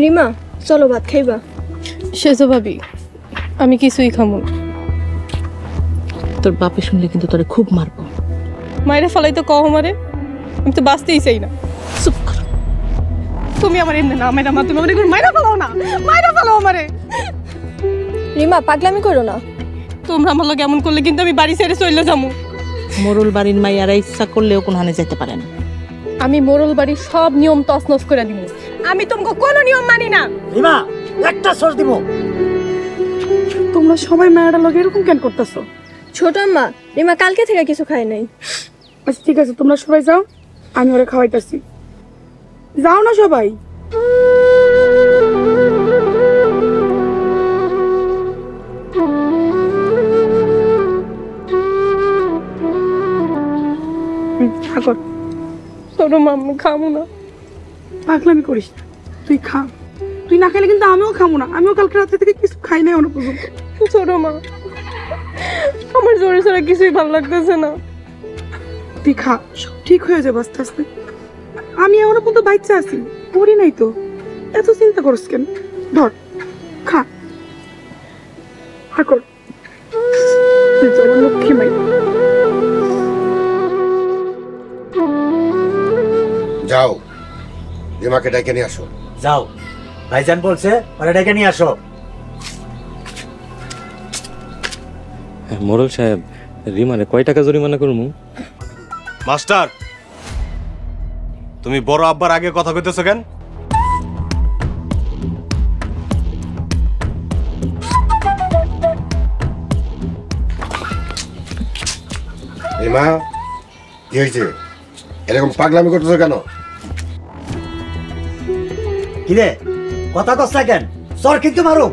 রিমা চলো ভাত খাইবা। সেজো ভাবি আমি কিছুই খামু না। তোর বাপে শুনলে কিন্তু তোরে খুব মারবো। মায়েরা ফলাই তো কও আমারে, আমি তো বাঁচতেই চাই না। চুপ কর। তুমি আমার এমনি না মায়েরা মা, তুমি আমার এখন মায়েরা ফেলাও না, মায়েরা ফেলাও আমারে। রিমা পাগলামি করো না। তোমরা আমার লগে এমন করলে কিন্তু আমি বাড়ি ছেড়ে চলে যাবো। মোরল বাড়ির মাইয়ারা ইচ্ছা করলেও কোন হানে যেতে পারে না। আমি মোরল বাড়ির সব নিয়ম তছনছ করে দিব। আমি তোমাকে কোনো নিয়ম মানি না। রিমা একটা সর দিব। তোমরা সবাই মায়েরা লগে এরকম কেন করতেছো? ছোট আম্মা রিমা কালকে থেকে কিছু খায় নাই। আচ্ছা ঠিক আছে, তোমরা সবাই যাও, আমি ওরা খাওয়াইতেছি। যাও না সবাই। ঠাকুর ছোট মাম্মু খামু না। পাগলামি করিস না, তুই খা। তুই না খাইলে কিন্তু আমিও খাবো না। আমিও কালকে রাত্রে থেকে কিছু খাই নাই এখনো পর্যন্ত। ছোট মা আমার জোরে ছাড়া কিছুই ভালো লাগতেছে না। তুই খা, সব ঠিক হয়ে যাবে আস্তে আস্তে। আমি এখনো পর্যন্ত বাচ্চা আছি, পড়ি নাই তো, এত চিন্তা করস কেন? ধর খা, ঠাকুর লক্ষ্মী মাই। যাও রিমাকে ডেকে নিয়ে আসো। যাও, ভাইজান বলছে ওরা ডেকে নিয়ে আসো। মোরল সাহেব, রিমানে কয় টাকা জরিমানা করমু? মাস্টার, তুমি বড় আব্বার আগে কথা কইতেছো কেন? রিমা কি হয়েছে? এরকম পাগলামি করতেছো কেন? কিরে কথা কস কেন? সর কিন্তু মারো।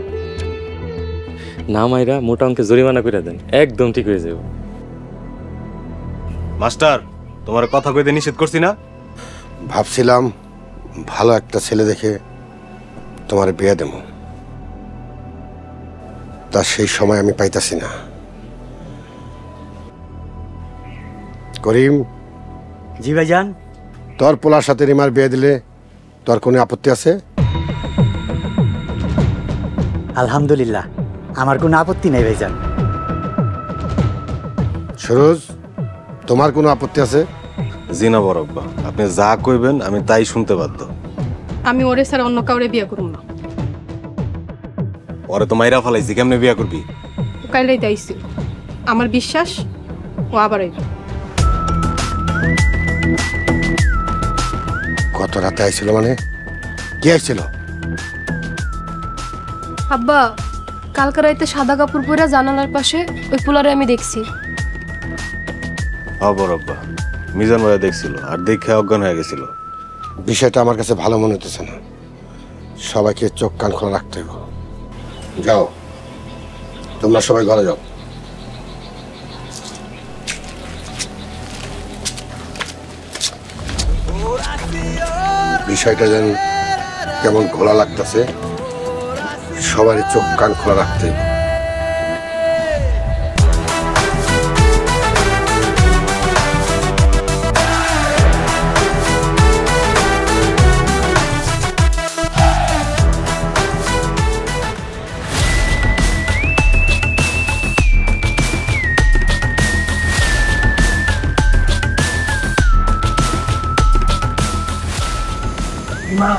না মাইরা মোটা অঙ্কে জরিমানা করে দেন, একদম ঠিক হয়ে যাবে। মাস্টার, তোমার কথা কইতে নিষেধ করছি না? ভাবছিলাম ভালো একটা ছেলে দেখে তোমার বিয়ে দেব, তা সেই সময় আমি পাইতাছি না। করিম, জি ভাইজান। তোর পোলার সাথে রিমার বিয়ে দিলে তোর কোনো আপত্তি আছে? আলহামদুলিল্লাহ, আমার কোনো আপত্তি নেই ভাইজান। সুরজ, তোমার কোনো আপত্তি আছে? জি না বড় আব্বা, আপনি যা কইবেন আমি তাই শুনতে বাধ্য। আমি ওরে ছাড়া অন্য কাউরে বিয়ে করব না। ওরে তো মাইরা ফেলাইছি, কেমনে বিয়া করবি? ও কাইলাই তাইছিল, আমার বিশ্বাস ও আবার আইব। কত রাতে আইছিল? মানে কি আইছিল? আব্বা কালকে রাইতে সাদা কাপড় পরে জানালার পাশে ওই পোলারে আমি দেখছি। হ্যাঁ বড় আব্বা, মিজান ভাইয়া দেখছিল আর দেখে অজ্ঞান হয়ে গেছিল। বিষয়টা আমার কাছে ভালো মনে হতেছে না। সবাইকে চোখ কান খোলা রাখতে হবে। যাও, তোমরা সবাই ঘরে যাও। বিষয়টা যেন কেমন ঘোলা লাগতেছে, সবারই চোখ কান খোলা রাখতে হবে। রিমা,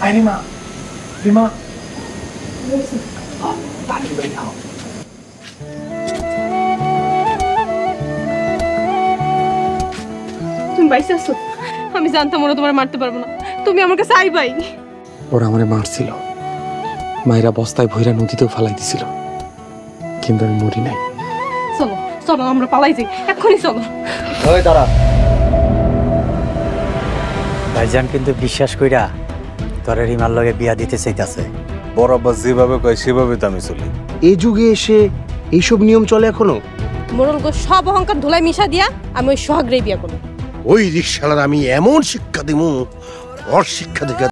আই রিমা, রিমা তুমি বাইসে আসছো, আমি জানতাম ওরা তোমার মারতে পারবো না। তুমি আমার কাছে আইবাই। ওরা আমারে মারছিল, মায়েরা বস্তায় ভৈরা নদীতেও ফালাই দিছিল, কিন্তু আমি মরি নাই। চলো চলো আমরা পালাই যাই, এক্ষুনি চলো। ওই দাঁড়া, ভাইজান কিন্তু বিশ্বাস কইরা তোরে রিমার লগে বিয়া দিতে চাইতাছে। বড় আব্বা যেভাবে কয় সেভাবে তো আমি চলি। এই যুগে এসে এইসব নিয়ম চলে এখনো? মোরল গো সব অহংকার ধুলাই মিশা দিয়া আমি ওই সোহাগরে বিয়া করব। ওই রিকশালার আমি এমন শিক্ষা দিব, ওর শিক্ষা দেখে